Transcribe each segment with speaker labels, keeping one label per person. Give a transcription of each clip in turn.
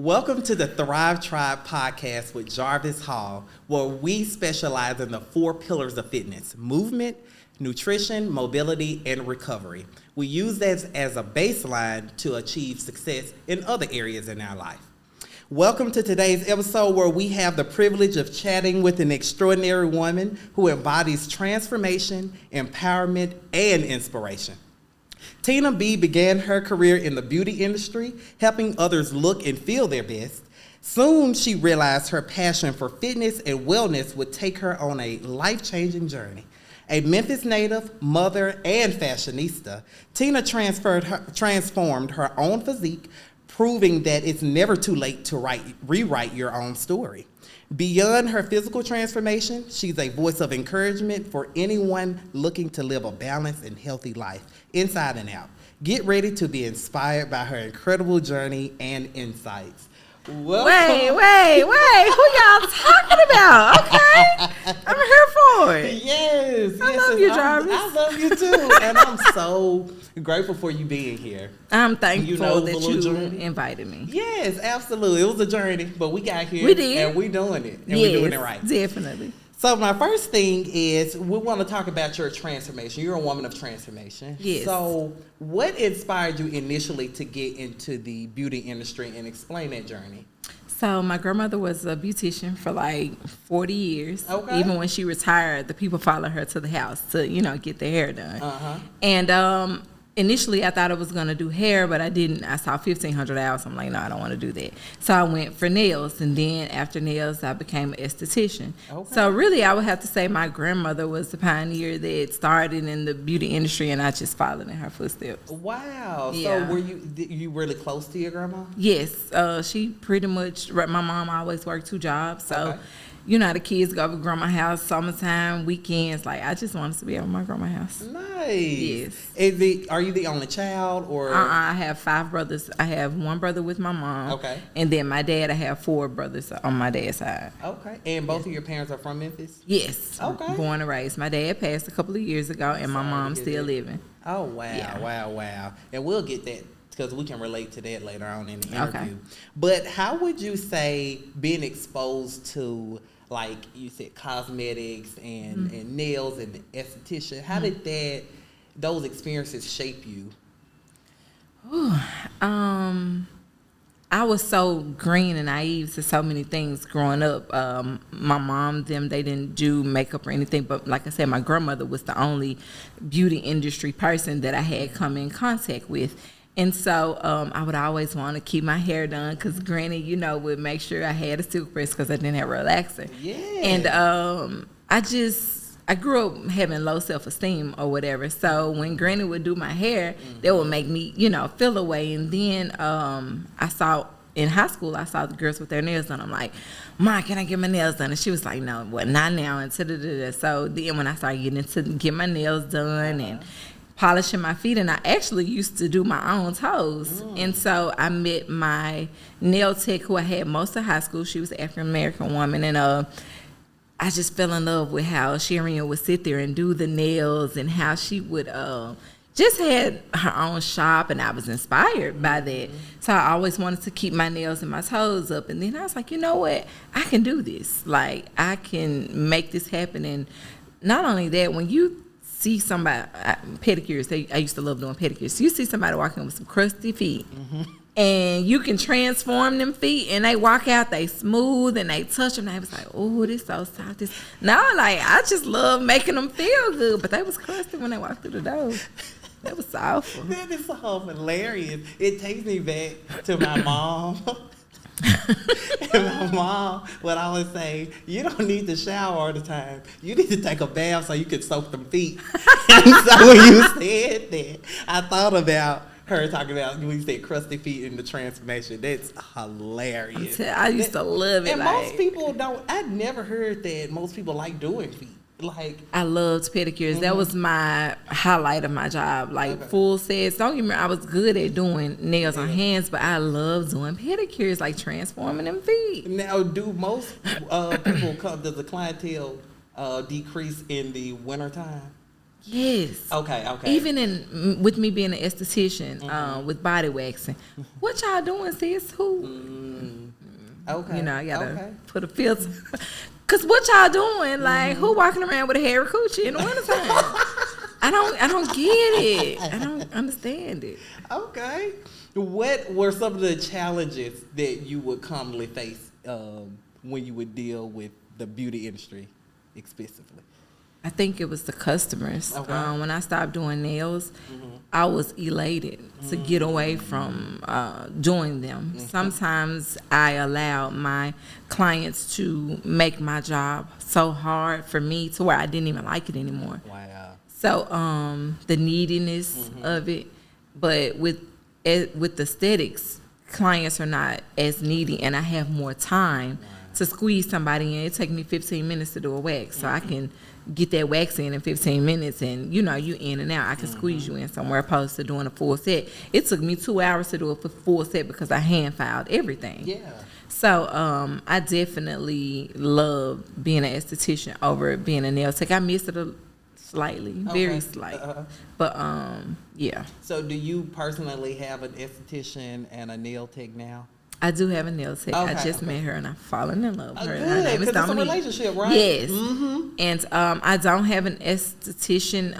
Speaker 1: Welcome to the Thrive Tribe podcast with Jarvis Hall, where we specialize in the 4 pillars of fitness: movement, nutrition, mobility, and recovery. We use that as a baseline to achieve success in other areas in our life. Welcome to today's episode, where we have the privilege of chatting with an extraordinary woman who embodies transformation, empowerment, and inspiration. Tina B began her career in the beauty industry, helping others look and feel their best. Soon, she realized her passion for fitness and wellness would take her on a life-changing journey. A Memphis native, mother, and fashionista, Tina transformed her own physique, proving that it's never too late to rewrite your own story. Beyond her physical transformation, she's a voice of encouragement for anyone looking to live a balanced and healthy life, inside and out. Get ready to be inspired by her incredible journey and insights. Welcome.
Speaker 2: Wait. Who y'all talking about? Okay. I'm here for it.
Speaker 1: Yes.
Speaker 2: I love you, Jarvis.
Speaker 1: I love you too. And I'm so grateful for you being here.
Speaker 2: I'm thankful that you
Speaker 1: journey.
Speaker 2: invited me.
Speaker 1: Yes, absolutely. It was a journey, but we got here.
Speaker 2: We did.
Speaker 1: And we're doing it. And
Speaker 2: yes,
Speaker 1: we're doing it right.
Speaker 2: Definitely.
Speaker 1: So my first thing is we want to talk about your transformation. You're a woman of transformation.
Speaker 2: Yes.
Speaker 1: So what inspired you initially to get into the beauty industry, and explain that journey?
Speaker 2: So my grandmother was a beautician for like 40 years.
Speaker 1: Okay.
Speaker 2: Even when she retired, the people followed her to the house to, get their hair done.
Speaker 1: Uh-huh.
Speaker 2: And initially I thought I was going to do hair, but I didn't. I saw 1,500 hours. I'm like, no, I don't want to do that. So I went for nails, and then after nails, I became an esthetician. Okay. So really, I would have to say my grandmother was the pioneer that started in the beauty industry, and I just followed in her footsteps.
Speaker 1: Wow.
Speaker 2: Yeah.
Speaker 1: So were you really close to your grandma?
Speaker 2: Yes. She pretty much, my mom always worked 2 jobs. So,
Speaker 1: okay.
Speaker 2: You know how the kids go to grandma's house, summertime, weekends. Like, I just wanted to be at my grandma's house.
Speaker 1: Nice.
Speaker 2: Yes.
Speaker 1: Are you the only child, or?
Speaker 2: I have 5 brothers. I have 1 brother with my mom.
Speaker 1: Okay.
Speaker 2: And then my dad, I have 4 brothers on my dad's side.
Speaker 1: Okay. And both of your parents are from Memphis?
Speaker 2: Yes.
Speaker 1: Okay.
Speaker 2: Born and raised. My dad passed a couple of years ago, and my mom's still living.
Speaker 1: Oh, wow.
Speaker 2: Yeah.
Speaker 1: Wow. And we'll get that, because we can relate to that later on in the interview.
Speaker 2: Okay.
Speaker 1: But how would you say being exposed to, like you said, cosmetics and nails and the esthetician, how did those experiences shape you?
Speaker 2: I was so green and naive to so many things growing up. My mom, they didn't do makeup or anything, but like I said, my grandmother was the only beauty industry person that I had come in contact with. And so I would always want to keep my hair done, because Granny, would make sure I had a silk press because I didn't have a relaxer.
Speaker 1: Yeah.
Speaker 2: And I grew up having low self-esteem or whatever. So when Granny would do my hair, that would make me, feel away. And then in high school, I saw the girls with their nails done. I'm like, Mom, can I get my nails done? And she was like, no, well, not now. And so then when I started getting into get my nails done and polishing my feet, and I actually used to do my own toes. And so I met my nail tech, who I had most of high school. She was an African-American woman, and I just fell in love with how Sharon would sit there and do the nails, and how she would just had her own shop, and I was inspired by that. So I always wanted to keep my nails and my toes up. And then I was like, you know what? I can do this. Like, I can make this happen. And not only that, when you see somebody, pedicures, I used to love doing pedicures. You see somebody walking with some crusty feet, and you can transform them feet, and they walk out, they smooth, and they touch them, and I was like, oh, this so soft. I just love making them feel good, but they was crusty when they walked through the door. That was awful.
Speaker 1: That is so hilarious. It takes me back to my mom. And my mom would always say, you don't need to shower all the time. You need to take a bath so you can soak them feet. And so when you said that, I thought about her talking about when you said crusty feet in the transformation. That's hilarious.
Speaker 2: I used to love it.
Speaker 1: And most people don't. I never heard that most people like doing feet. Like,
Speaker 2: I loved pedicures. That was my highlight of my job. Like, full sets. Don't get me wrong, I was good at doing nails on hands, but I love doing pedicures, like transforming them feet.
Speaker 1: Now, do most people come? Does the clientele decrease in the wintertime?
Speaker 2: Yes.
Speaker 1: Okay.
Speaker 2: Even with me being an esthetician, with body waxing, what y'all doing, sis? Who?
Speaker 1: Okay.
Speaker 2: You know, I gotta put a filter. Cause what y'all doing? Like, who walking around with a hairy coochie in the wintertime? I don't get it. I don't understand it.
Speaker 1: Okay. What were some of the challenges that you would commonly face when you would deal with the beauty industry, explicitly?
Speaker 2: I think it was the customers.
Speaker 1: Okay.
Speaker 2: When I stopped doing nails, I was elated to get away from doing them. Sometimes I allowed my clients to make my job so hard for me to where I didn't even like it anymore.
Speaker 1: Wow.
Speaker 2: So the neediness of it, but with aesthetics, clients are not as needy, and I have more time to squeeze somebody in. It takes me 15 minutes to do a wax, so I can get that wax in 15 minutes, and you in and out. I can squeeze you in somewhere opposed to doing a full set. It took me 2 hours to do a full set because I hand filed everything.
Speaker 1: Yeah.
Speaker 2: So I definitely love being an esthetician over being a nail tech. I missed it slightly, very slight. But yeah.
Speaker 1: So do you personally have an esthetician and a nail tech now?
Speaker 2: I do have a nail tech. I just
Speaker 1: Okay.
Speaker 2: met her and I've fallen in love with her.
Speaker 1: Good,
Speaker 2: Her name is
Speaker 1: 'cause it's a
Speaker 2: Dominique.
Speaker 1: relationship, right?
Speaker 2: Yes. And I don't have an esthetician.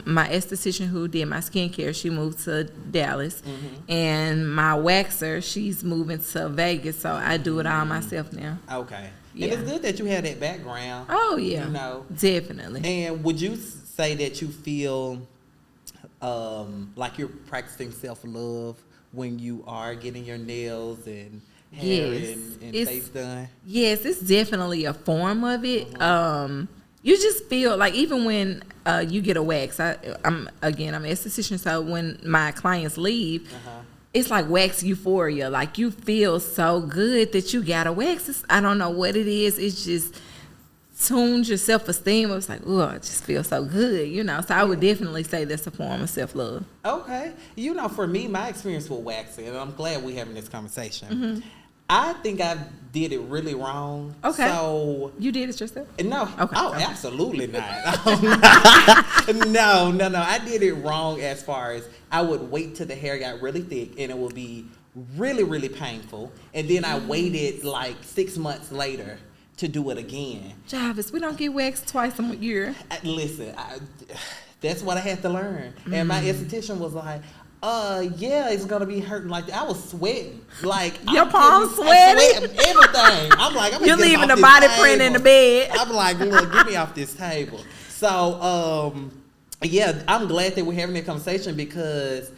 Speaker 2: My esthetician who did my skincare, she moved to Dallas. And my waxer, she's moving to Vegas, so I do it all myself now.
Speaker 1: Okay.
Speaker 2: Yeah.
Speaker 1: And it's good that you have that background.
Speaker 2: Oh, yeah.
Speaker 1: You know.
Speaker 2: Definitely.
Speaker 1: And would you say that you feel like you're practicing self-love when you are getting your nails and hair and face done?
Speaker 2: Yes, it's definitely a form of it. You just feel like even when you get a wax, I'm an esthetician, so when my clients leave, it's like wax euphoria. Like you feel so good that you got a wax. I don't know what it is. It's just tunes your self-esteem. It's like, oh, I just feel so good, So I would definitely say that's a form of self-love.
Speaker 1: Okay. For me, my experience with waxing, and I'm glad we're having this conversation, I think I did it really wrong.
Speaker 2: Okay.
Speaker 1: So
Speaker 2: You did it yourself?
Speaker 1: no.
Speaker 2: Okay.
Speaker 1: Oh,
Speaker 2: Okay.
Speaker 1: absolutely not. No. I did it wrong as far as I would wait till the hair got really thick and it would be really, really painful. And then I waited like 6 months later to do it again.
Speaker 2: Jarvis, we don't get waxed twice a year.
Speaker 1: Listen, that's what I had to learn. And my esthetician was like, yeah, it's gonna be hurting like that. I was sweating. Like
Speaker 2: Your palms sweating?
Speaker 1: Everything. I'm like, I'm
Speaker 2: You're leaving the body print in the bed.
Speaker 1: I'm like, look, get me off this table. So yeah, I'm glad that we're having that conversation because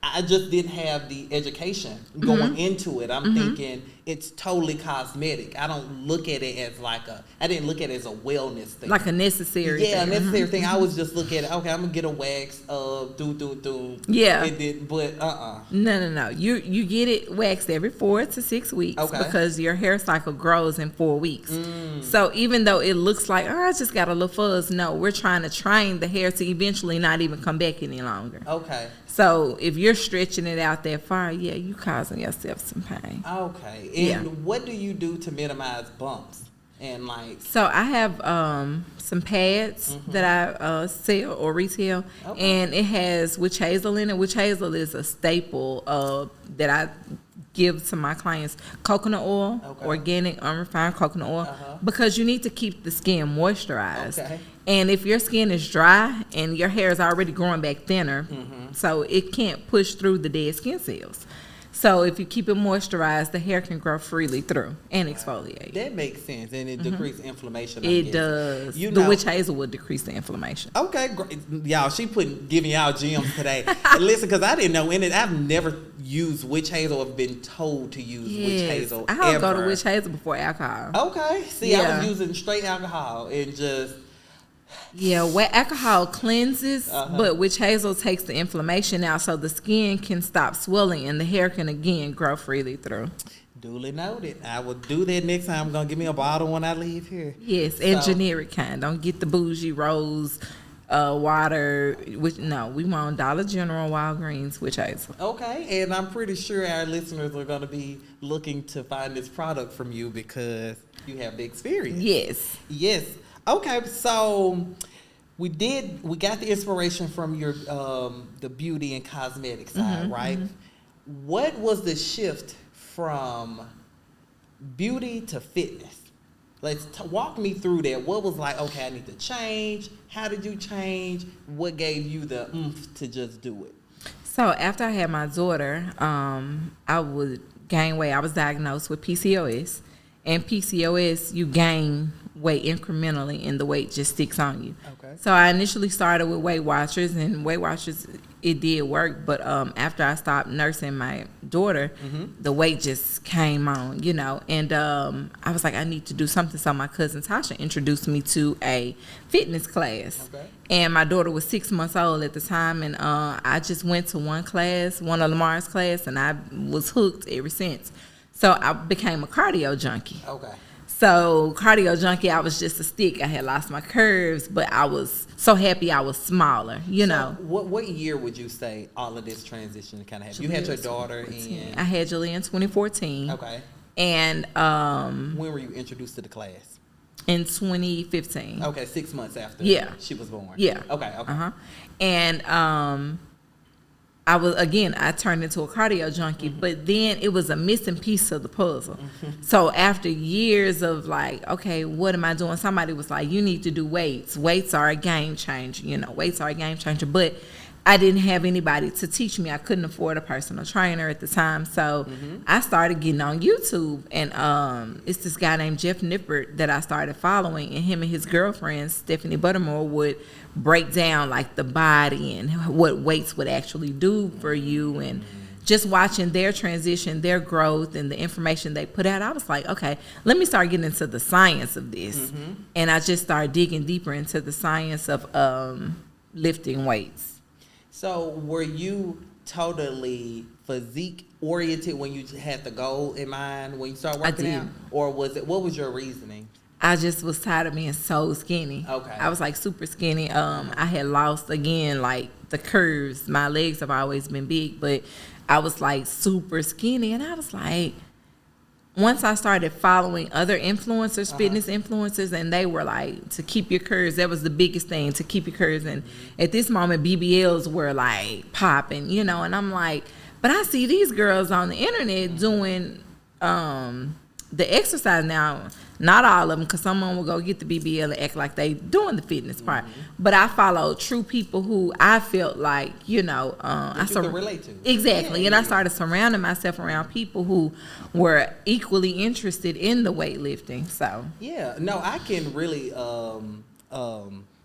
Speaker 1: I just didn't have the education going into it. I'm thinking it's totally cosmetic. I don't look at it as I didn't look at it as a wellness thing.
Speaker 2: Like a necessary thing.
Speaker 1: Yeah, a necessary thing. I was just looking at it, okay, I'm going to get a wax, do.
Speaker 2: Yeah.
Speaker 1: But
Speaker 2: No. You get it waxed every 4 to 6 weeks because your hair cycle grows in 4 weeks. So even though it looks like, I just got a little fuzz, no, we're trying to train the hair to eventually not even come back any longer.
Speaker 1: Okay.
Speaker 2: So if you're stretching it out that far, yeah, you causing yourself some pain.
Speaker 1: Okay. And what do you do to minimize bumps? And
Speaker 2: So I have some pads that I sell or retail, and it has witch hazel in it. Witch hazel is a staple that I give to my clients. Coconut oil, organic, unrefined coconut oil, because you need to keep the skin moisturized.
Speaker 1: Okay.
Speaker 2: And if your skin is dry and your hair is already growing back thinner, so it can't push through the dead skin cells. So if you keep it moisturized, the hair can grow freely through and exfoliate.
Speaker 1: That makes sense, and it decreases inflammation.
Speaker 2: It does. The witch hazel will decrease the inflammation.
Speaker 1: Okay, great. Y'all, she giving y'all gems today. Listen, because I didn't know I've never used witch hazel or been told to use witch hazel
Speaker 2: I don't
Speaker 1: ever.
Speaker 2: go to witch hazel before alcohol.
Speaker 1: Okay. See, I was using straight alcohol and just...
Speaker 2: Yeah, alcohol cleanses, but witch hazel takes the inflammation out so the skin can stop swelling and the hair can again grow freely through.
Speaker 1: Duly noted. I will do that next time. I'm going to give me a bottle when I leave here.
Speaker 2: Yes, and generic kind. Don't get the bougie rose water. We want Dollar General, Walgreens, witch hazel.
Speaker 1: Okay, and I'm pretty sure our listeners are going to be looking to find this product from you because you have the experience.
Speaker 2: Yes.
Speaker 1: Yes. Okay, so we got the inspiration from your the beauty and cosmetic side, right? What was the shift from beauty to fitness? Walk me through that. What was like, okay, I need to change. How did you change? What gave you the oomph to just do it?
Speaker 2: So after I had my daughter, I would gain weight. I was diagnosed with PCOS. And PCOS, you gain weight incrementally and the weight just sticks on you.
Speaker 1: Okay.
Speaker 2: So I initially started with Weight Watchers, and Weight Watchers, it did work. But after I stopped nursing my daughter, the weight just came on, you know. And I was like, I need to do something. So my cousin Tasha introduced me to a fitness class.
Speaker 1: Okay.
Speaker 2: And my daughter was 6 months old at the time. And I just went to one class, one of Lamar's class, and I was hooked ever since. So I became a cardio junkie.
Speaker 1: Okay.
Speaker 2: So cardio junkie, I was just a stick. I had lost my curves, but I was so happy I was smaller, you know.
Speaker 1: What year would you say all of this transition kind of happened? You had your daughter in...
Speaker 2: I had Julie in 2014.
Speaker 1: Okay.
Speaker 2: And
Speaker 1: when were you introduced to the class?
Speaker 2: In 2015.
Speaker 1: Okay, 6 months after she was born.
Speaker 2: Yeah.
Speaker 1: Okay.
Speaker 2: And I turned into a cardio junkie, but then it was a missing piece of the puzzle. So after years of like, okay, what am I doing? Somebody was like, you need to do weights. Weights are a game changer, you know, weights are a game changer. But I didn't have anybody to teach me. I couldn't afford a personal trainer at the time. So I started getting on YouTube, and it's this guy named Jeff Nippert that I started following, and him and his girlfriend, Stephanie Buttermore, would break down like the body and what weights would actually do for you. And just watching their transition, their growth, and the information they put out, I was like, okay, let me start getting into the science of this. And I just started digging deeper into the science of lifting weights.
Speaker 1: So were you totally physique oriented when you had the goal in mind when you started working out? Or what was your reasoning?
Speaker 2: I just was tired of being so skinny.
Speaker 1: Okay.
Speaker 2: I was like super skinny. I had lost again like the curves. My legs have always been big, but I was like super skinny, and I was like, once I started following other influencers, fitness influencers, and they were like, to keep your curves, that was the biggest thing, to keep your curves. And at this moment, BBLs were like popping, you know, and I'm like, but I see these girls on the internet doing the exercise now. Not all of them, because someone will go get the BBL and act like they doing the fitness part. But I follow true people who I felt like, you know, I
Speaker 1: can relate to.
Speaker 2: Exactly. And I started surrounding myself around people who were equally interested in the weightlifting. So
Speaker 1: yeah, no, I can really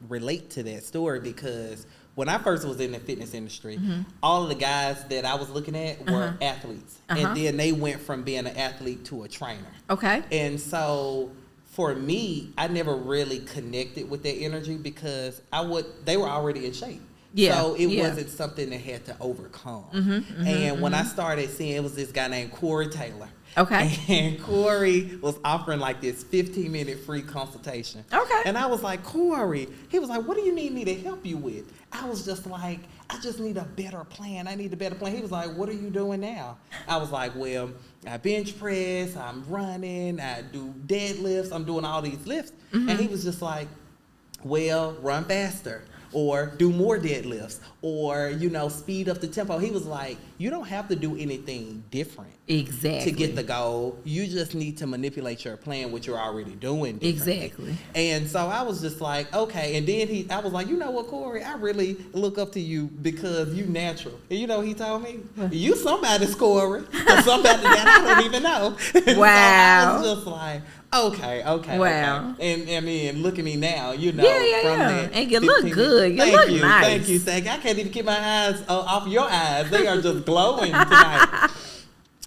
Speaker 1: relate to that story, because when I first was in the fitness industry, all of the guys that I was looking at were athletes. And then they went from being an athlete to a trainer.
Speaker 2: Okay.
Speaker 1: And so for me, I never really connected with that energy, because they were already in shape.
Speaker 2: Yeah.
Speaker 1: So it wasn't something that had to overcome. And when I started seeing, it was this guy named Corey Taylor.
Speaker 2: Okay.
Speaker 1: And Corey was offering like this 15-minute free consultation.
Speaker 2: Okay.
Speaker 1: And I was like, Corey, he was like, what do you need me to help you with? I was just like, I just need a better plan. I need a better plan. He was like, what are you doing now? I was like, well, I bench press, I'm running, I do deadlifts, I'm doing all these lifts. And he was just like, well, run faster, or do more deadlifts, or, you know, speed up the tempo. He was like, you don't have to do anything different to get the goal. You just need to manipulate your plan, what you're already doing differently.
Speaker 2: Exactly.
Speaker 1: And so I was just like, okay. And then I was like, you know what, Corey, I really look up to you because you natural. And you know what he told me? You somebody's Corey, or somebody that I don't even know.
Speaker 2: Wow.
Speaker 1: So I was just like, okay.
Speaker 2: Wow.
Speaker 1: Okay. And I mean, look at me now, you know.
Speaker 2: Yeah. And you look good. You look nice.
Speaker 1: Thank you. I can't even keep my eyes off your eyes. They are just glowing tonight.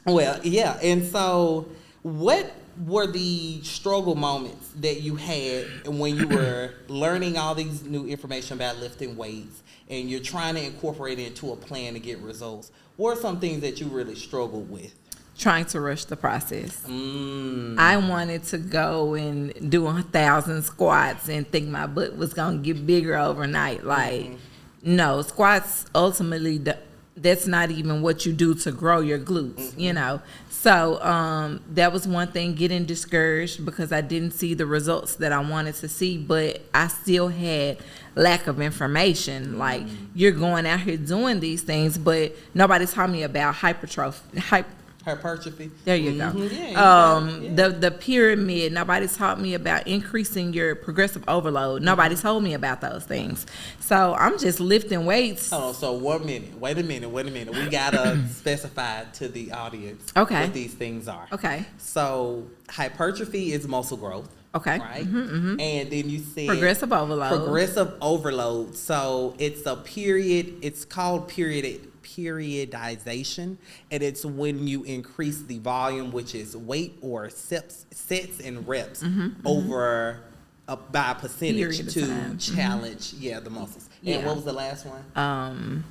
Speaker 1: Well, yeah. And so what were the struggle moments that you had when you were learning all these new information about lifting weights and you're trying to incorporate it into a plan to get results? What are some things that you really struggled with?
Speaker 2: Trying to rush the process. I wanted to go and do 1,000 squats and think my butt was going to get bigger overnight. Like, no, squats ultimately that's not even what you do to grow your glutes, you know. So that was one thing, getting discouraged because I didn't see the results that I wanted to see, but I still had lack of information. Like, you're going out here doing these things, but nobody taught me about hypertrophy. There you go. The pyramid. Nobody taught me about increasing your progressive overload. Nobody told me about those things. So I'm just lifting weights.
Speaker 1: Oh, so 1 minute. Wait a minute. We gotta specify to the audience what these things are.
Speaker 2: Okay.
Speaker 1: So hypertrophy is muscle growth.
Speaker 2: Okay.
Speaker 1: Right. And then you said
Speaker 2: progressive
Speaker 1: overload. So it's a period. It's called periodization, and it's when you increase the volume, which is weight or sets and reps over by a percentage to challenge the muscles. And what was the last one?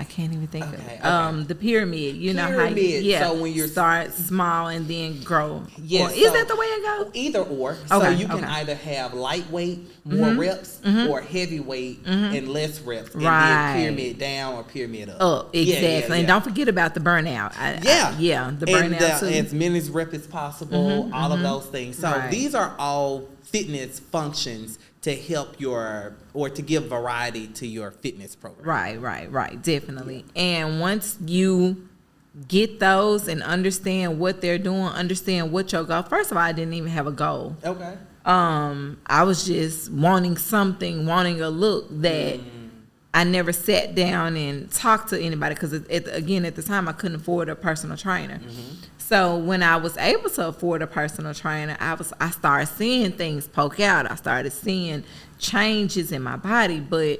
Speaker 2: I can't even think of it. The pyramid. You know how
Speaker 1: so when you
Speaker 2: start small and then grow. Yes. Is that the way it goes?
Speaker 1: Either or. So you can either have lightweight, more reps, or heavyweight and less reps. And then pyramid down or pyramid up.
Speaker 2: Exactly. And don't forget about the burnout. The burnout too.
Speaker 1: As many reps as possible, all of those things. So these are all fitness functions to help to give variety to your fitness program.
Speaker 2: Right, definitely. And once you get those and understand what they're doing, understand what your goal. First of all, I didn't even have a goal.
Speaker 1: Okay.
Speaker 2: I was just wanting a look that I never sat down and talked to anybody because at the time I couldn't afford a personal trainer. So when I was able to afford a personal trainer, I started seeing things poke out. I started seeing changes in my body, but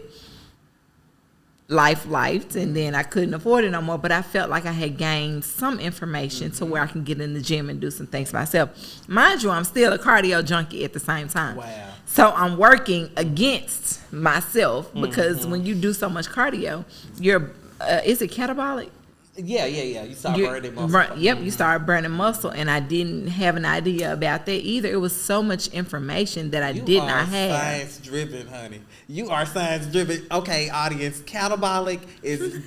Speaker 2: life lifed, and then I couldn't afford it no more. But I felt like I had gained some information to where I can get in the gym and do some things myself. Mind you, I'm still a cardio junkie at the same time.
Speaker 1: Wow.
Speaker 2: So I'm working against myself because when you do so much cardio, you're is it catabolic?
Speaker 1: Yeah. You start burning muscle.
Speaker 2: You start burning muscle, and I didn't have an idea about that either. It was so much information that I did not have.
Speaker 1: You are science-driven, honey. You are science-driven. Okay, audience, catabolic is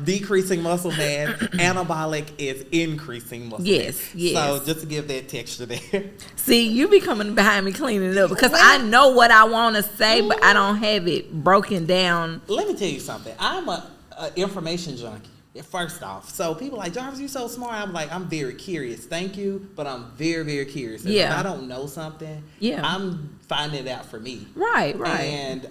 Speaker 1: decreasing muscle mass. Anabolic is increasing muscle mass. Yes. So just to give that texture there.
Speaker 2: See, you be coming behind me cleaning it up because I know what I want to say, but I don't have it broken down.
Speaker 1: Let me tell you something. I'm a information junkie. First off, so people like, Jarvis, you so smart. I'm like, I'm very curious. Thank you, but I'm very, very curious. If I don't know something, I'm finding it out for me.
Speaker 2: Right.
Speaker 1: And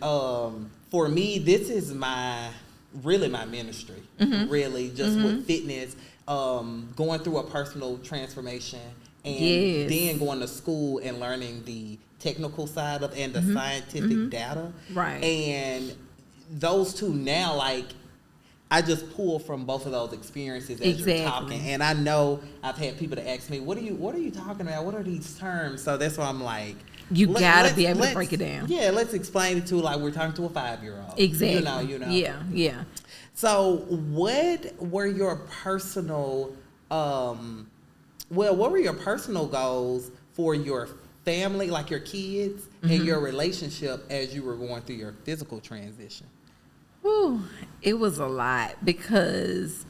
Speaker 1: for me, this is my ministry. Really, just with fitness, going through a personal transformation, and then going to school and learning the technical side of and the scientific data. Right. And those two now, like, I just pull from both of those experiences as you're talking, and I know I've had people to ask me, "What are you talking about? What are these terms?" So that's why I'm like,
Speaker 2: you gotta be able to break it down.
Speaker 1: Yeah, let's explain it to like we're talking to a 5-year-old.
Speaker 2: Exactly.
Speaker 1: You know.
Speaker 2: Yeah.
Speaker 1: So what were your personal, what were your personal goals for your family, like your kids, and your relationship as you were going through your physical transition?
Speaker 2: Whew, it was a lot because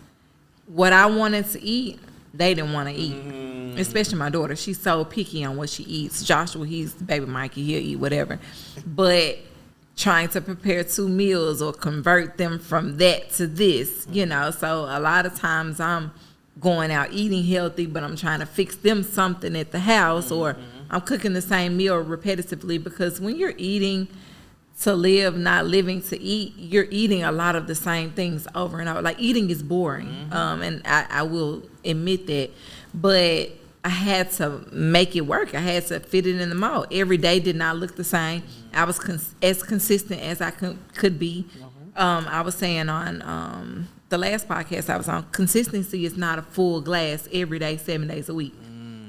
Speaker 2: what I wanted to eat, they didn't want to eat. Especially my daughter. She's so picky on what she eats. Joshua, he's baby Mikey, he'll eat whatever. But trying to prepare 2 meals or convert them from that to this, So a lot of times I'm going out eating healthy, but I'm trying to fix them something at the house, or I'm cooking the same meal repetitively, because when you're eating to live, not living to eat, you're eating a lot of the same things over and over. Like, eating is boring, and I will admit that. But I had to make it work. I had to fit it in the mold. Every day did not look the same. I was as consistent as I could be. I was saying on the last podcast I was on, consistency is not a full glass every day, 7 days a week.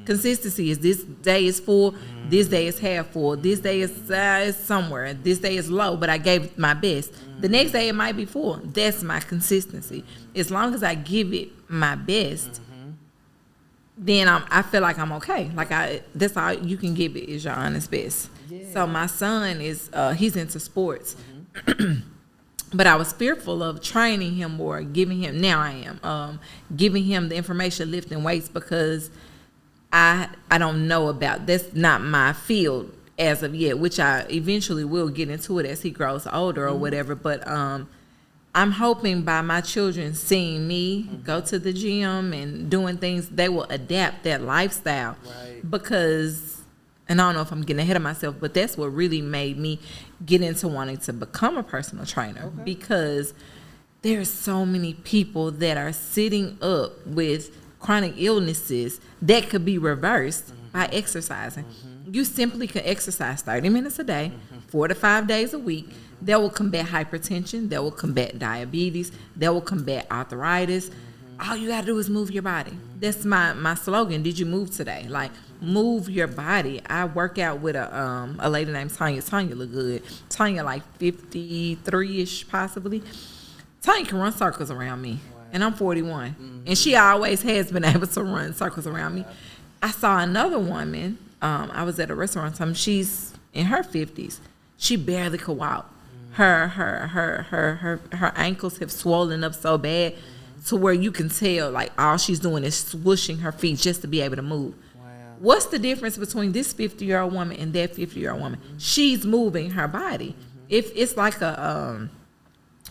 Speaker 2: Consistency is this day is full, this day is half full, this day is somewhere, this day is low, but I gave it my best. The next day it might be full. That's my consistency. As long as I give it my best, then I feel like I'm okay. Like, that's all you can give it, is your honest best. Yeah. So my son is he's into sports. But I was fearful of training him or giving him. Now I am giving him the information, lifting weights, because I don't know about. That's not my field as of yet. Which I eventually will get into it as he grows older or whatever. But I'm hoping by my children seeing me go to the gym and doing things, they will adapt that lifestyle.
Speaker 1: Right.
Speaker 2: Because, and I don't know if I'm getting ahead of myself, but that's what really made me get into wanting to become a personal trainer. Okay. Because there's so many people that are sitting up with chronic illnesses that could be reversed by exercising. You simply can exercise 30 minutes a day, 4 to 5 days a week. That will combat hypertension. That will combat diabetes. That will combat arthritis. All you gotta do is move your body. That's my slogan. Did you move today? Like, move your body. I work out with a lady named Tanya. Tanya look good. Tanya like 53-ish possibly. Tanya can run circles around me. Wow. And I'm 41. And she always has been able to run circles around me. I saw another woman. I was at a restaurant. She's in her 50s. She barely could walk. Her ankles have swollen up so bad to where you can tell, like, all she's doing is swooshing her feet just to be able to move. Wow. What's the difference between this 50-year-old woman and that 50-year-old woman? She's moving her body. If it's like a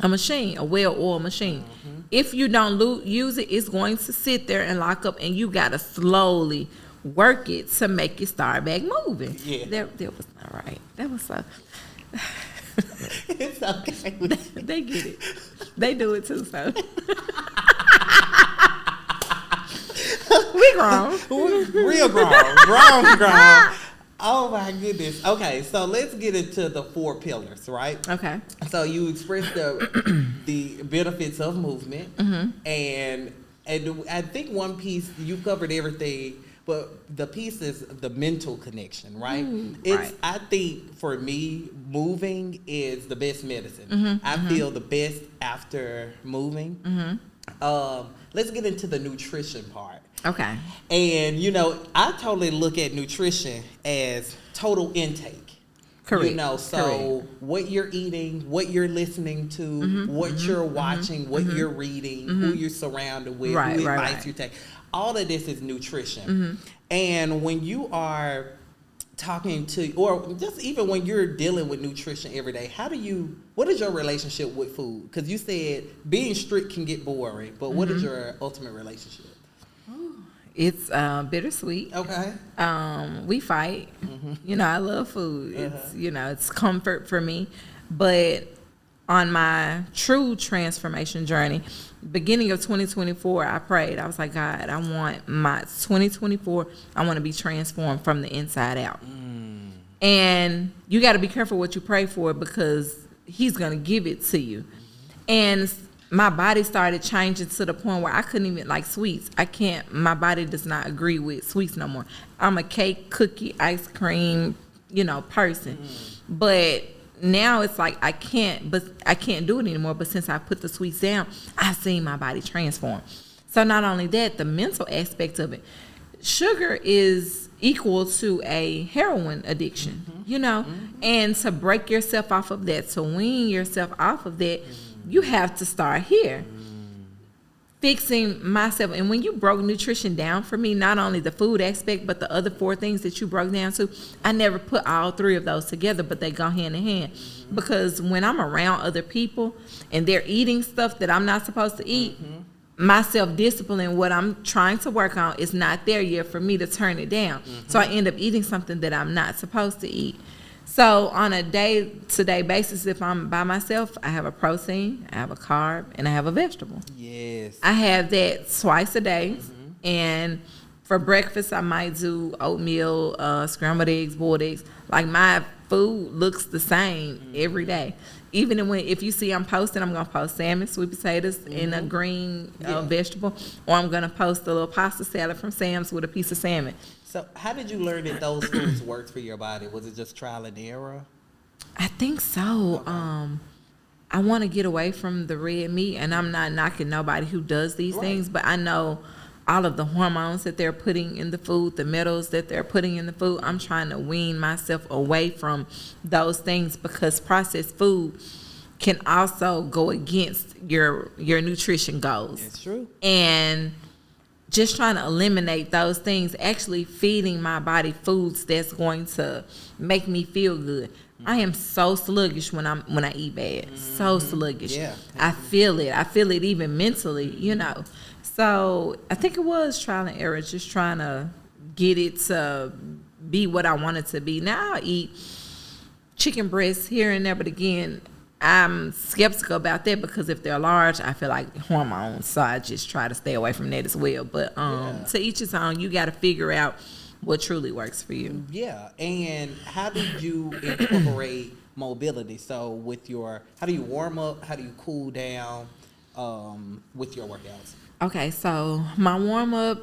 Speaker 2: machine, a well-oiled machine. If you don't use it, it's going to sit there and lock up, and you got to slowly work it to make it start back moving. Yeah. That was not right. That was so...
Speaker 1: It's okay.
Speaker 2: They get it. They do it too, so. We grown.
Speaker 1: Real grown. Grown. Oh my goodness. Okay, so let's get into the 4 pillars, right?
Speaker 2: Okay.
Speaker 1: So you expressed the benefits of movement, and I think one piece you covered everything. But the piece is the mental connection, right? Right. I think for me, moving is the best medicine. I feel the best after moving. Let's get into the nutrition part.
Speaker 2: Okay.
Speaker 1: And, I totally look at nutrition as total intake.
Speaker 2: Correct.
Speaker 1: So what you're eating, what you're listening to, what you're watching, what you're reading, who you're surrounded with, who advice you take. All of this is nutrition. And when you are talking to, or just even when you're dealing with nutrition every day, what is your relationship with food? Because you said being strict can get boring, but what is your ultimate relationship?
Speaker 2: It's bittersweet.
Speaker 1: Okay.
Speaker 2: We fight. I love food. It's, it's comfort for me. But on my true transformation journey, beginning of 2024, I prayed. I was like, God, I want my 2024, I want to be transformed from the inside out. And you got to be careful what you pray for, because he's going to give it to you. And my body started changing to the point where I couldn't even like sweets. My body does not agree with sweets no more. I'm a cake, cookie, ice cream, person. But now it's like I can't do it anymore. But since I put the sweets down, I've seen my body transform. So not only that, the mental aspect of it. Sugar is equal to a heroin addiction, and to break yourself off of that, to wean yourself off of that, you have to start here. Fixing myself. And when you broke nutrition down for me, not only the food aspect, but the other 4 things that you broke down to, I never put all 3 of those together, but they go hand in hand. Because when I'm around other people and they're eating stuff that I'm not supposed to eat, my self-discipline, what I'm trying to work on, is not there yet for me to turn it down. So I end up eating something that I'm not supposed to eat. So on a day-to-day basis, if I'm by myself, I have a protein, I have a carb, and I have a vegetable. Yes. I have that twice a day. And for breakfast, I might do oatmeal, scrambled eggs, boiled eggs. Like, my food looks the same every day. Even if you see I'm posting, I'm going to post salmon, sweet potatoes, and a green vegetable. Or I'm going to post a little pasta salad from Sam's with a piece of salmon.
Speaker 1: So how did you learn that those foods worked for your body? Was it just trial and error?
Speaker 2: I think so. Okay. I want to get away from the red meat, and I'm not knocking nobody who does these things, but I know all of the hormones that they're putting in the food, the metals that they're putting in the food. I'm trying to wean myself away from those things, because processed food can also go against your nutrition goals.
Speaker 1: It's true.
Speaker 2: And just trying to eliminate those things, actually feeding my body foods that's going to make me feel good. I am so sluggish when I eat bad. So sluggish.
Speaker 1: Yeah.
Speaker 2: I feel it. I feel it even mentally, you know. So I think it was trial and error, just trying to get it to be what I want it to be. Now I eat chicken breasts here and there, but again, I'm skeptical about that because if they're large, I feel like hormones. So I just try to stay away from that as well. But to each his own, you got to figure out what truly works for you.
Speaker 1: Yeah. And how did you incorporate mobility? So how do you warm up? How do you cool down with your workouts? Okay,
Speaker 2: so my warm up,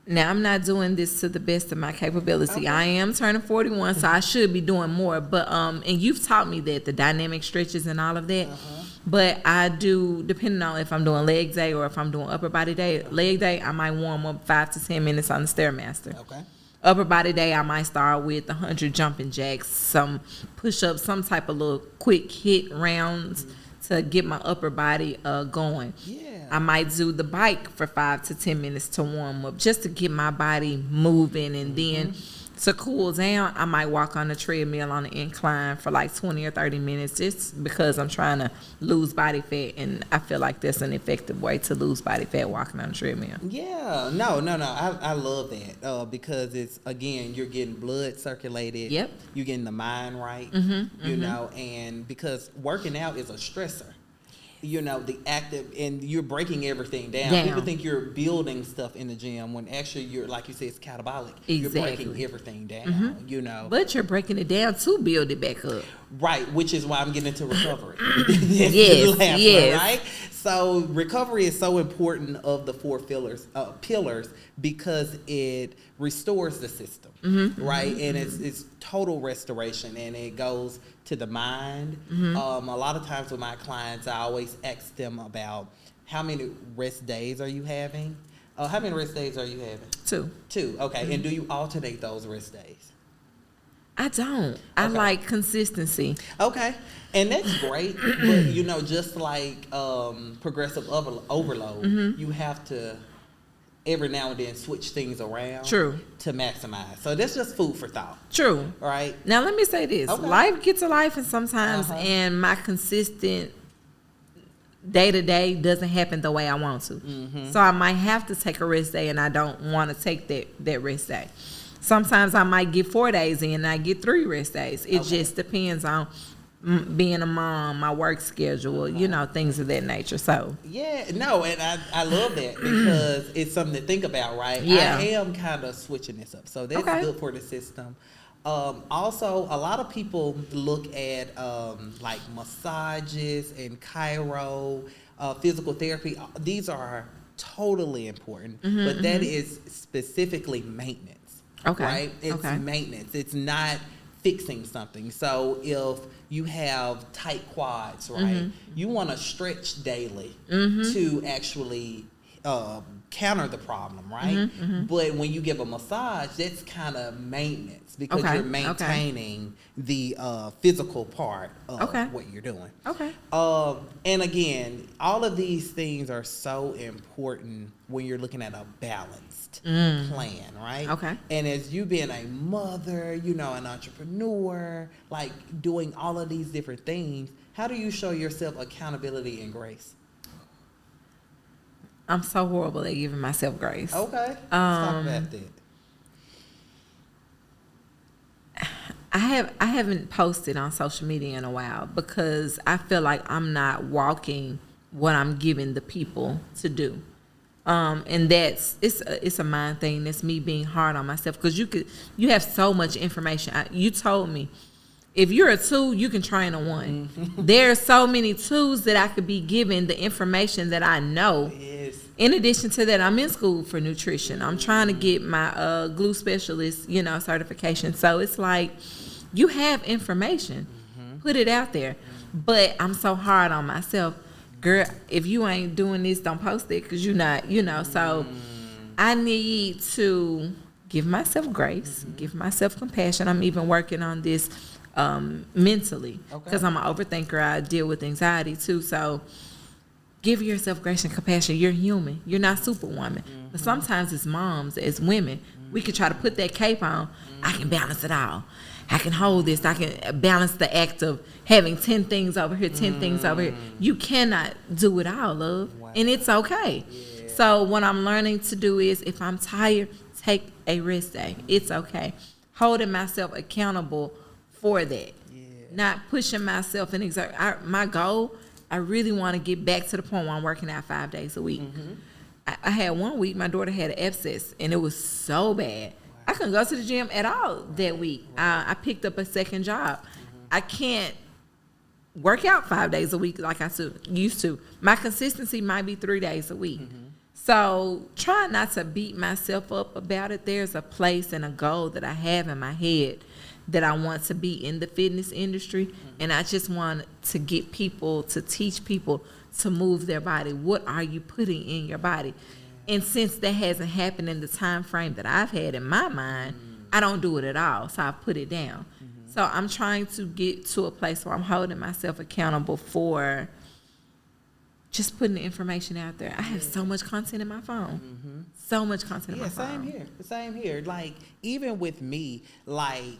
Speaker 2: now I'm not doing this to the best of my capability. Okay. I am turning 41, so I should be doing more. But and you've taught me that, the dynamic stretches and all of that. But I do, depending on if I'm doing leg day or if I'm doing upper body day. Leg day, I might warm up 5 to 10 minutes on the Stairmaster. Okay. Upper body day, I might start with 100 jumping jacks, some push-ups, some type of little quick hit rounds to get my upper body going. Yeah. I might do the bike for 5 to 10 minutes to warm up, just to get my body moving. And then to cool down, I might walk on the treadmill on the incline for like 20 or 30 minutes, just because I'm trying to lose body fat. And I feel like that's an effective way to lose body fat, walking on the treadmill.
Speaker 1: Yeah, no. I love that because it's, again, you're getting blood circulated. Yep. You're getting the mind right, you know, and because working out is a stressor. You know, the active, and you're breaking everything down. People think you're building stuff in the gym when actually you're, like you said, it's catabolic. Exactly. You're breaking everything down, you know.
Speaker 2: But you're breaking it down to build it back up.
Speaker 1: Right, which is why I'm getting into recovery. Yes. Right? So recovery is so important of the 4 pillars because it restores the system, right? And it's total restoration, and it goes to the mind. A lot of times with my clients, I always ask them about how many rest days are you having? How many rest days are you having? 2. Okay. And do you alternate those rest days?
Speaker 2: I don't. I like consistency.
Speaker 1: Okay. And that's great. But, you know, just like progressive overload, you have to every now and then switch things around. True. To maximize. So that's just food for thought. True. Right.
Speaker 2: Now let me say this. Life gets a life, and sometimes and my consistent day-to-day doesn't happen the way I want to. So I might have to take a rest day, and I don't want to take that rest day. Sometimes I might get 4 days in and I get 3 rest days. It just depends on being a mom, my work schedule, you know, things of that nature. So
Speaker 1: yeah, no, and I love that because it's something to think about, right? Yeah. I am kind of switching this up, so that's good for the system. Also, a lot of people look at like massages and chiro, physical therapy. These are totally important, but that is specifically maintenance. Right? It's maintenance. It's not fixing something. So if you have tight quads, right, you want to stretch daily to actually counter the problem, right? But when you give a massage, that's kind of maintenance because you're maintaining the physical part of what you're doing. And again, all of these things are so important when you're looking at a balanced plan, right? And as you being a mother, you know, an entrepreneur, like doing all of these different things, how do you show yourself accountability and grace?
Speaker 2: I'm so horrible at giving myself grace.
Speaker 1: Okay. Let's talk about that.
Speaker 2: I haven't posted on social media in a while because I feel like I'm not walking what I'm giving the people to do. And it's a mind thing. That's me being hard on myself because you have so much information. You told me if you're a 2, you can train a 1. There are so many 2s that I could be given the information that I know. In addition to that, I'm in school for nutrition. I'm trying to get my glue specialist, you know, certification. So it's like you have information, put it out there. But I'm so hard on myself, girl. If you ain't doing this, don't post it because you're not, you know. So I need to give myself grace, give myself compassion. I'm even working on this mentally,
Speaker 1: Okay.
Speaker 2: because I'm an overthinker. I deal with anxiety too. So give yourself grace and compassion. You're human. You're not superwoman. But sometimes as moms, as women, we can try to put that cape on. I can balance it all. I can hold this. I can balance the act of having 10 things over here, 10 things over here. You cannot do it all, love.
Speaker 1: Wow.
Speaker 2: And it's okay.
Speaker 1: Yeah.
Speaker 2: So what I'm learning to do is, if I'm tired, take a rest day. It's okay. Holding myself accountable for that.
Speaker 1: Yeah.
Speaker 2: Not pushing myself and my goal, I really want to get back to the point where I'm working out 5 days a week. I had 1 week, my daughter had an abscess, and it was so bad. I couldn't go to the gym at all that week. I picked up a second job. I can't work out 5 days a week like I used to. My consistency might be 3 days a week. So try not to beat myself up about it. There's a place and a goal that I have in my head that I want to be in the fitness industry. And I just want to get people, to teach people to move their body. What are you putting in your body? And since that hasn't happened in the time frame that I've had in my mind, I don't do it at all. So I put it down. So I'm trying to get to a place where I'm holding myself accountable for just putting the information out there. I have so much content in my phone. So much content in my phone.
Speaker 1: Same here. Like, even with me, like,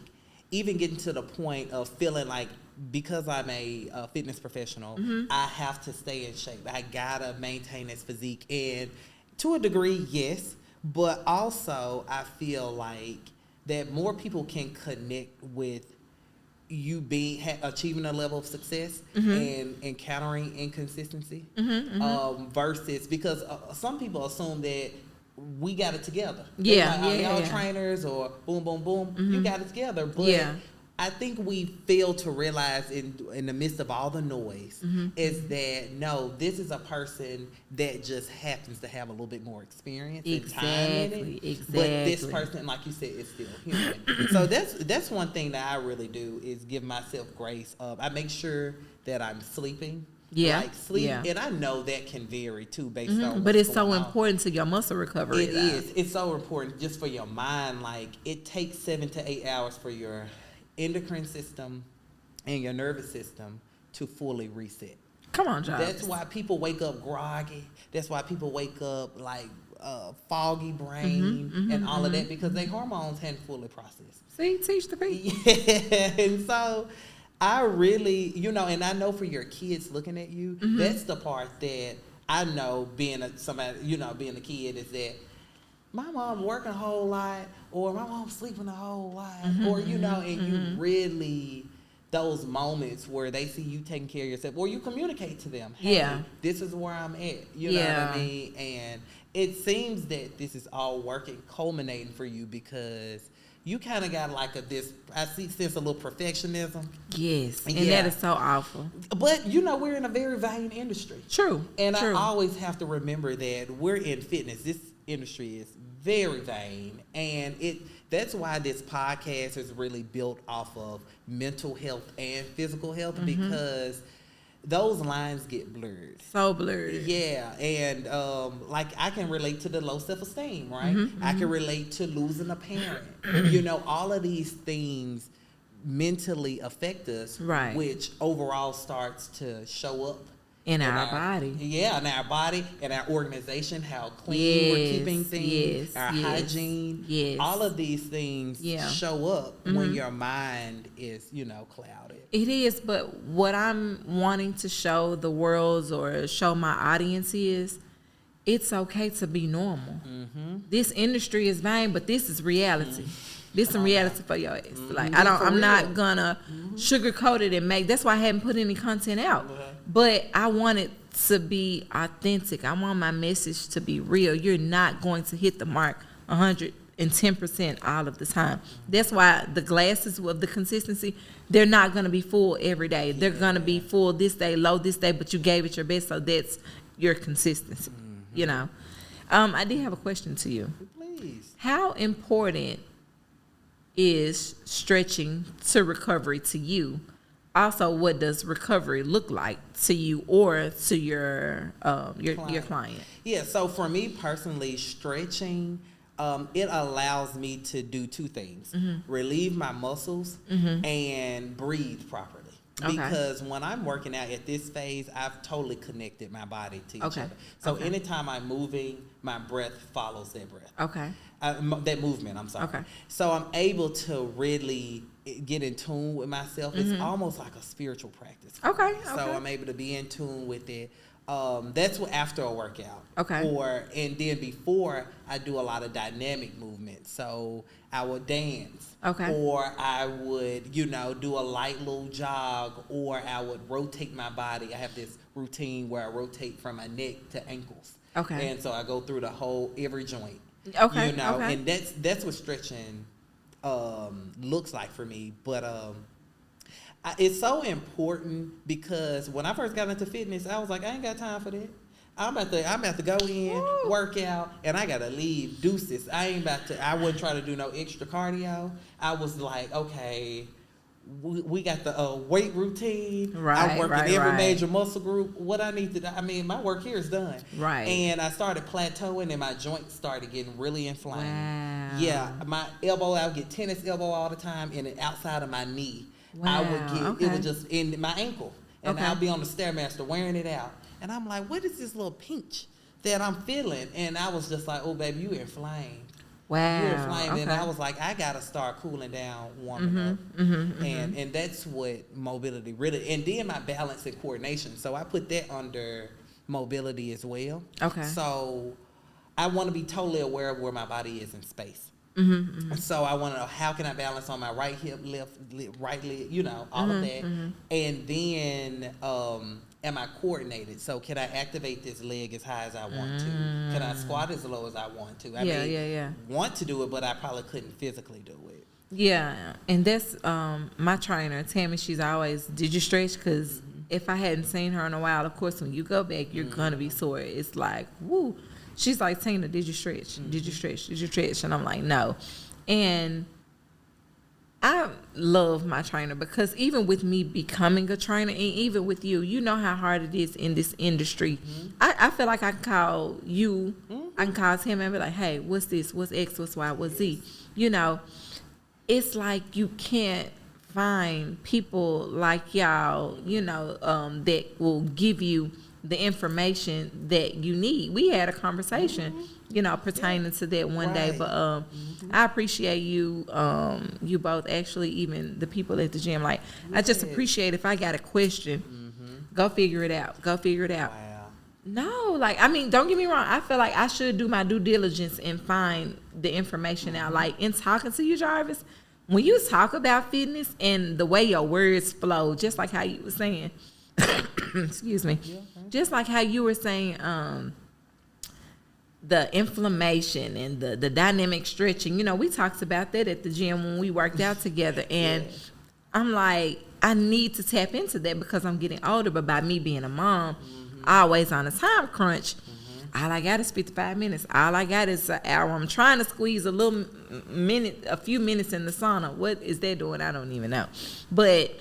Speaker 1: even getting to the point of feeling like, because I'm a fitness professional, I have to stay in shape. I gotta maintain this physique. And to a degree, yes, but also I feel like that more people can connect with you achieving a level of success and encountering inconsistency versus, because some people assume that we got it together.
Speaker 2: Yeah,
Speaker 1: like,
Speaker 2: yeah,
Speaker 1: y'all trainers or boom, boom, boom, you got it together. But I think we fail to realize in the midst of all the noise is that, no, this is a person that just happens to have a little bit more experience and time in it. But this person, like you said, is still human. So that's one thing that I really do, is give myself grace. I make sure that I'm sleeping. Like sleep, and I know that can vary too based on.
Speaker 2: But it's so important to your muscle recovery.
Speaker 1: It is. It's so important just for your mind. Like, it takes 7 to 8 hours for your endocrine system and your nervous system to fully reset.
Speaker 2: Come on, Josh.
Speaker 1: That's why people wake up groggy. That's why people wake up like foggy brain and all of that, because their hormones hadn't fully processed.
Speaker 2: See, teach the people.
Speaker 1: Yeah, and so I really, and I know for your kids looking at you, that's the part that I know, being somebody, being a kid, is that my mom working a whole lot, or my mom sleeping a whole lot, or, and you really, those moments where they see you taking care of yourself, or you communicate to them, hey, this is where I'm at, you know what I mean? And it seems that this is all working, culminating for you, because you kind of got like I sense a little perfectionism. Yes,
Speaker 2: and that is so awful.
Speaker 1: But, we're in a very valued industry.
Speaker 2: True.
Speaker 1: And
Speaker 2: I
Speaker 1: always have to remember that we're in fitness. This industry is very vain, and that's why this podcast is really built off of mental health and physical health, because those lines get blurred.
Speaker 2: So blurred.
Speaker 1: Yeah, and like, I can relate to the low self-esteem, right? I can relate to losing a parent. All of these things mentally affect us,
Speaker 2: right,
Speaker 1: which overall starts to show up
Speaker 2: in our body.
Speaker 1: Yeah, in our body, in our organization, how clean we're keeping things, our hygiene. All of these things show up when your mind is, clouded.
Speaker 2: It is, but what I'm wanting to show the world or show my audience is, it's okay to be normal. This industry is vain, but this is reality. This is reality for your ass. Like, I'm not gonna sugarcoat it and make. That's why I haven't put any content out. But I want it to be authentic. I want my message to be real. You're not going to hit the mark 110% all of the time. That's why the glasses with the consistency, they're not going to be full every day. They're going to be full this day, low this day, but you gave it your best, so that's your consistency. I did have a question to you.
Speaker 1: Please.
Speaker 2: How important is stretching to recovery to you? Also, what does recovery look like to you or to your client?
Speaker 1: Yeah, so for me personally, stretching It allows me to do two things: relieve my muscles and breathe properly.
Speaker 2: Okay.
Speaker 1: Because when I'm working out at this phase, I've totally connected my body to each other. So anytime I'm moving, my breath follows that breath.
Speaker 2: Okay.
Speaker 1: That movement, I'm sorry.
Speaker 2: Okay.
Speaker 1: So I'm able to really get in tune with myself. It's almost like a spiritual practice.
Speaker 2: Okay.
Speaker 1: So I'm able to be in tune with it. That's what after a workout.
Speaker 2: Okay.
Speaker 1: And then before, I do a lot of dynamic movement. So I would dance.
Speaker 2: Okay.
Speaker 1: Or I would, do a light little jog, or I would rotate my body. I have this routine where I rotate from my neck to ankles.
Speaker 2: Okay.
Speaker 1: And so I go through every joint.
Speaker 2: Okay.
Speaker 1: And that's what stretching looks like for me. But it's so important because when I first got into fitness, I was like, I ain't got time for that. I'm about to go in, work out, and I gotta leave. Deuces. I wouldn't try to do no extra cardio. I was like, okay, we got the weight routine.
Speaker 2: Right,
Speaker 1: I'm working
Speaker 2: right,
Speaker 1: every
Speaker 2: right.
Speaker 1: major muscle group. What I need to do, my work here is done.
Speaker 2: Right.
Speaker 1: And I started plateauing, and my joints started getting really inflamed.
Speaker 2: Wow.
Speaker 1: Yeah, my elbow, I would get tennis elbow all the time, and then outside of my knee, I would get, it was just in my ankle. And I'll be on the Stairmaster wearing it out. And I'm like, what is this little pinch that I'm feeling? And I was just like, oh, baby, you inflamed.
Speaker 2: Wow.
Speaker 1: You inflamed. And I was like, I got to start cooling down, warming up. And that's what mobility really, and then my balance and coordination. So I put that under mobility as well.
Speaker 2: Okay.
Speaker 1: So I want to be totally aware of where my body is in space. So I want to know, how can I balance on my right hip, right leg, all of that. And then am I coordinated? So can I activate this leg as high as I want to? Can I squat as low as I want to? I want to do it, but I probably couldn't physically do it.
Speaker 2: Yeah, and that's my trainer, Tammy. She's always, did you stretch? Because if I hadn't seen her in a while, of course, when you go back, you're going to be sore. It's like, woo. She's like, Tina, did you stretch? Did you stretch? Did you stretch? And I'm like, no. And I love my trainer because even with me becoming a trainer, and even with you, you know how hard it is in this industry. I feel like I can call you, I can call him and be like, hey, what's this? What's X? What's Y? What's Z? It's like you can't find people like y'all, that will give you the information that you need. We had a conversation, pertaining to that one day. But I appreciate you, you both, actually, even the people at the gym. Like, I just appreciate if I got a question, go figure it out. Go figure it out.
Speaker 1: Wow.
Speaker 2: No, don't get me wrong. I feel like I should do my due diligence and find the information out. Like, in talking to you, Jarvis, when you talk about fitness and the way your words flow, just like how you were saying, excuse me, just like how you were saying, the inflammation and the dynamic stretching, we talked about that at the gym when we worked out together. And I'm like, I need to tap into that because I'm getting older. But by me being a mom, always on a time crunch, all I got is 55 minutes. All I got is an hour. I'm trying to squeeze a few minutes in the sauna. What is that doing? I don't even know. But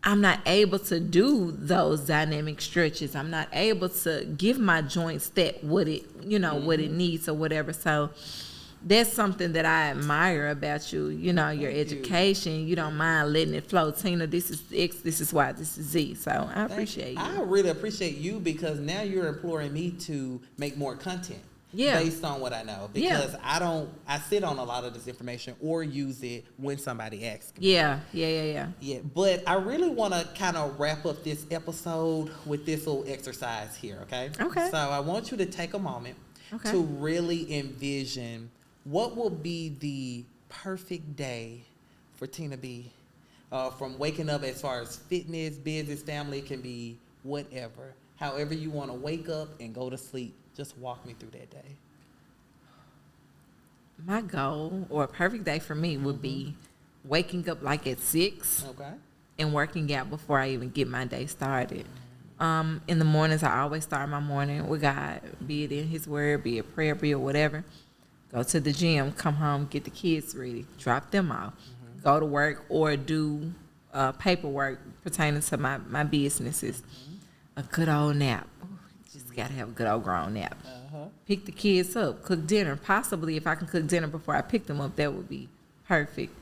Speaker 2: I'm not able to do those dynamic stretches. I'm not able to give my joints what it needs or whatever. So that's something that I admire about you. Your education. You don't mind letting it flow. Tina, this is X, this is Y, this is Z. So I appreciate you.
Speaker 1: I really appreciate you because now you're imploring me to make more content. Based on what I know, because I sit on a lot of this information or use it when somebody asks me. Yeah. But I really want to kind of wrap up this episode with this little exercise here, okay?
Speaker 2: Okay.
Speaker 1: So I want you to take a moment to really envision what will be the perfect day for Tina B. From waking up, as far as fitness, business, family, it can be whatever. However you want to wake up and go to sleep. Just walk me through that day.
Speaker 2: My goal, or a perfect day for me, would be waking up like at 6 and working out before I even get my day started. In the mornings, I always start my morning with God, be it in His Word, be it prayer, be it whatever. Go to the gym, come home, get the kids ready, drop them off, go to work, or do paperwork pertaining to my businesses. A good old nap. Just got to have a good old grown nap. pick the kids up, cook dinner. Possibly, if I can cook dinner before I pick them up, that would be perfect.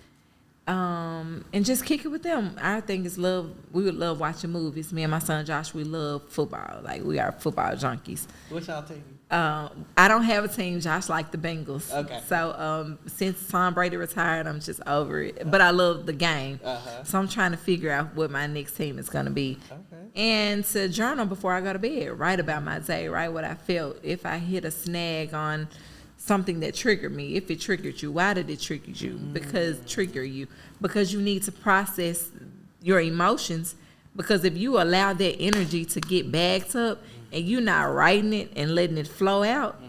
Speaker 2: And just kick it with them. Our thing is love. We would love watching movies. Me and my son Josh, we love football. Like, we are football junkies.
Speaker 1: What's y'all team?
Speaker 2: I don't have a team. Josh like the Bengals.
Speaker 1: Okay.
Speaker 2: So since Tom Brady retired, I'm just over it. But I love the game. So I'm trying to figure out what my next team is going to be.
Speaker 1: Okay.
Speaker 2: And to journal before I go to bed. Write about my day. Write what I felt. If I hit a snag on something that triggered me, if it triggered you, why did it trigger you? Because you need to process your emotions. Because if you allow that energy to get backed up and you're not writing it and letting it flow out,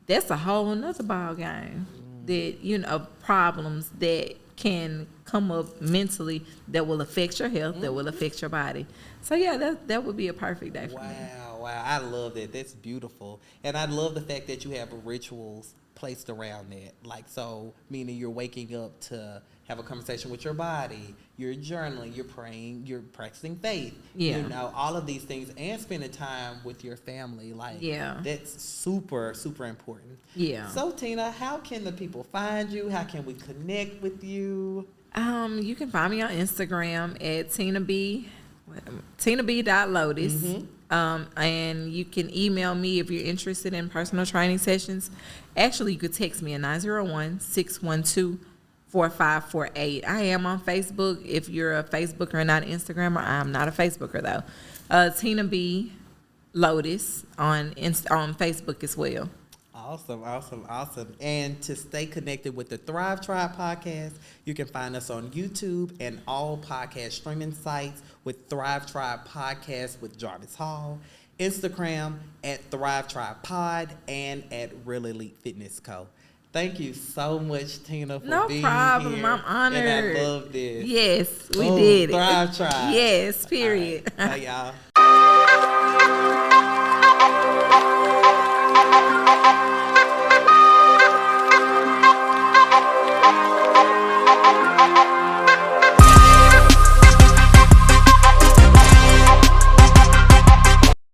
Speaker 2: that's a whole nother ball game. That, problems that can come up mentally that will affect your health, that will affect your body. So yeah, that would be a perfect day for me.
Speaker 1: Wow, I love that. That's beautiful. And I love the fact that you have rituals placed around that. Like, so, meaning you're waking up to have a conversation with your body, you're journaling, you're praying, you're practicing faith.
Speaker 2: Yeah.
Speaker 1: All of these things, and spending time with your family. Like, that's super, super important.
Speaker 2: Yeah.
Speaker 1: So, Tina, how can the people find you? How can we connect with you?
Speaker 2: You can find me on Instagram at TinaB.Lotus. And you can email me if you're interested in personal training sessions. Actually, you could text me at 901-612-4548. I am on Facebook. If you're a Facebooker and not an Instagrammer, I'm not a Facebooker though. Tina B. Lotus on Facebook as well.
Speaker 1: Awesome. And to stay connected with the Thrive Tribe podcast, you can find us on YouTube and all podcast streaming sites with Thrive Tribe Podcast with Jarvis Hall, Instagram at Thrive Tribe Pod, and at Real Elite Fitness Co. Thank you so much, Tina, for being here.
Speaker 2: No problem. I'm honored.
Speaker 1: And I love this.
Speaker 2: Yes, we did it.
Speaker 1: Thrive Tribe.
Speaker 2: Yes, period.
Speaker 1: All right. Bye, y'all.